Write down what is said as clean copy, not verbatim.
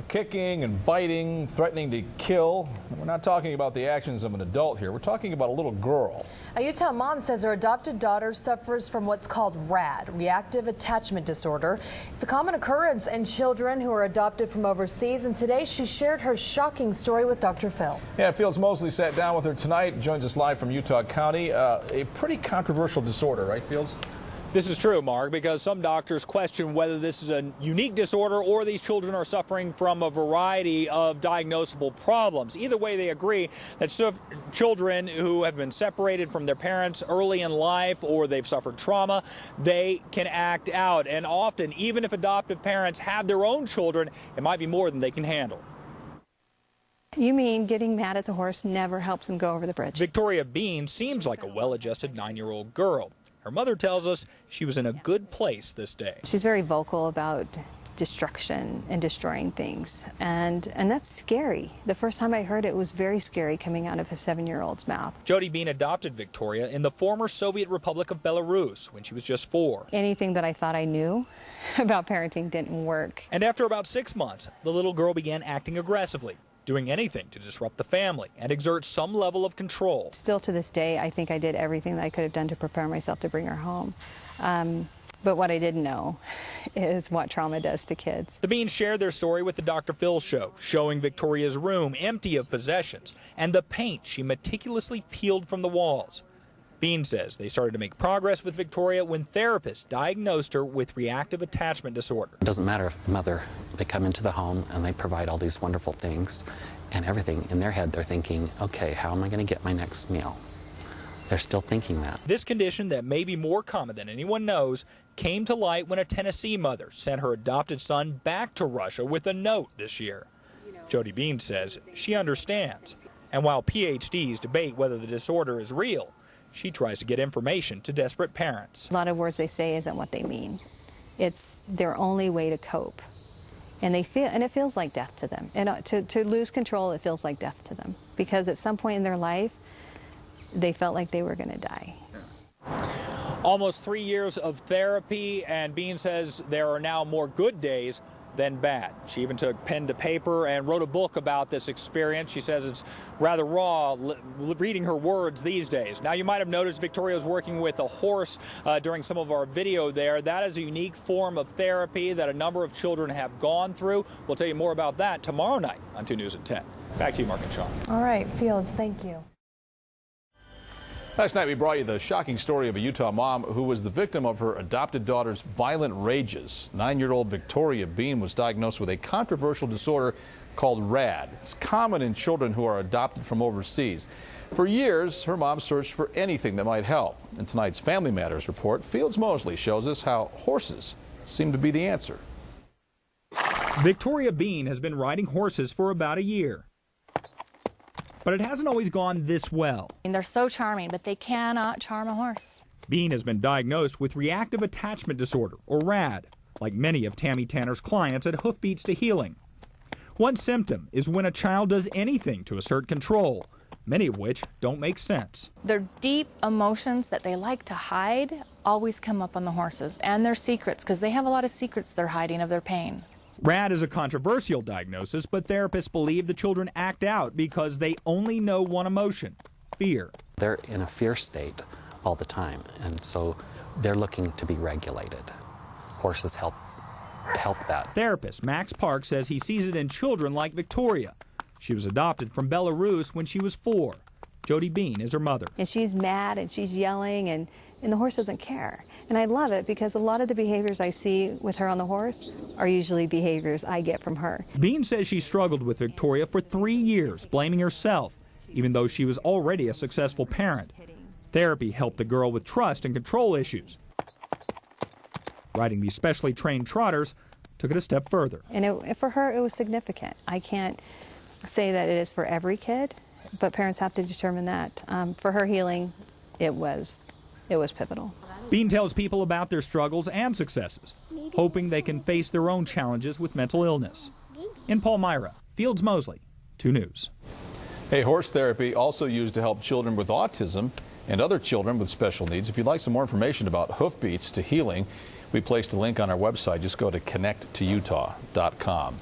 Kicking and biting, threatening to kill. We're not talking about the actions of an adult here. We're talking about a little girl. A Utah mom says her adopted daughter suffers from what's called RAD, Reactive Attachment Disorder. It's a common occurrence in children who are adopted from overseas, and today she shared her shocking story with Dr. Phil. Yeah, Fields Mosley sat down with her tonight, joins us live from Utah County. A pretty controversial disorder, right, Fields? This is true, Mark, because some doctors question whether this is a unique disorder or these children are suffering from a variety of diagnosable problems. Either way, they agree that children who have been separated from their parents early in life or they've suffered trauma, they can act out. And often, even if adoptive parents have their own children, it might be more than they can handle. You mean getting mad at the horse never helps them go over the bridge? Victoria Bean seems like a well-adjusted 9-year-old girl. Her mother tells us she was in a good place this day. She's very vocal about destruction and destroying things, and that's scary. The first time I heard it was very scary coming out of a 7-year-old's mouth. Jody Bean adopted Victoria in the former Soviet Republic of Belarus when she was just 4. Anything that I thought I knew about parenting didn't work. And after about 6 months, the little girl began acting aggressively, doing anything to disrupt the family and exert some level of control. Still to this day, I think I did everything that I could have done to prepare myself to bring her home. But what I didn't know is what trauma does to kids. The Beans shared their story with the Dr. Phil show, showing Victoria's room empty of possessions and the paint she meticulously peeled from the walls. Bean says they started to make progress with Victoria when therapists diagnosed her with reactive attachment disorder. It doesn't matter if the mother, they come into the home and they provide all these wonderful things and everything. In their head, they're thinking, okay, how am I going to get my next meal? They're still thinking that. This condition, that may be more common than anyone knows, came to light when a Tennessee mother sent her adopted son back to Russia with a note this year. Jody Bean says she understands. And while PhDs debate whether the disorder is real, she tries to get information to desperate parents. A lot of words they say isn't what they mean. It's their only way to cope. And it feels like death to them. And to lose control, it feels like death to them. Because at some point in their life, they felt like they were going to die. Almost 3 years of therapy, and Bean says there are now more good days than bad. She even took pen to paper and wrote a book about this experience. She says it's rather raw reading her words these days. Now, you might have noticed Victoria was working with a horse during some of our video there. That is a unique form of therapy that a number of children have gone through. We'll tell you more about that tomorrow night on 2 News at 10. Back to you, Mark and Sean. All right, Fields, thank you. Last night we brought you the shocking story of a Utah mom who was the victim of her adopted daughter's violent rages. 9-year-old Victoria Bean was diagnosed with a controversial disorder called RAD. It's common in children who are adopted from overseas. For years, her mom searched for anything that might help. In tonight's Family Matters report, Fields Mosley shows us how horses seem to be the answer. Victoria Bean has been riding horses for about a year. But it hasn't always gone this well. And they're so charming, but they cannot charm a horse. Bean has been diagnosed with reactive attachment disorder, or RAD, like many of Tammy Tanner's clients at Hoofbeats to Healing. One symptom is when a child does anything to assert control, many of which don't make sense. Their deep emotions that they like to hide always come up on the horses, and their secrets, because they have a lot of secrets they're hiding of their pain. RAD is a controversial diagnosis, but therapists believe the children act out because they only know one emotion, fear. They're in a fear state all the time, and so they're looking to be regulated. Horses help that. Therapist Max Park says he sees it in children like Victoria. She was adopted from Belarus when she was 4. Jody Bean is her mother. And she's mad and she's yelling, and the horse doesn't care. And I love it because a lot of the behaviors I see with her on the horse are usually behaviors I get from her. Bean says she struggled with Victoria for 3 years, blaming herself, even though she was already a successful parent. Therapy helped the girl with trust and control issues. Riding these specially trained trotters took it a step further. And for her, it was significant. I can't say that it is for every kid, but parents have to determine that. For her healing, it was pivotal. Bean tells people about their struggles and successes, hoping they can face their own challenges with mental illness. In Palmyra, Fields Mosley, 2 News. Hey, horse therapy also used to help children with autism and other children with special needs. If you'd like some more information about Hoofbeats to Healing, we placed a link on our website. Just go to connecttoutah.com.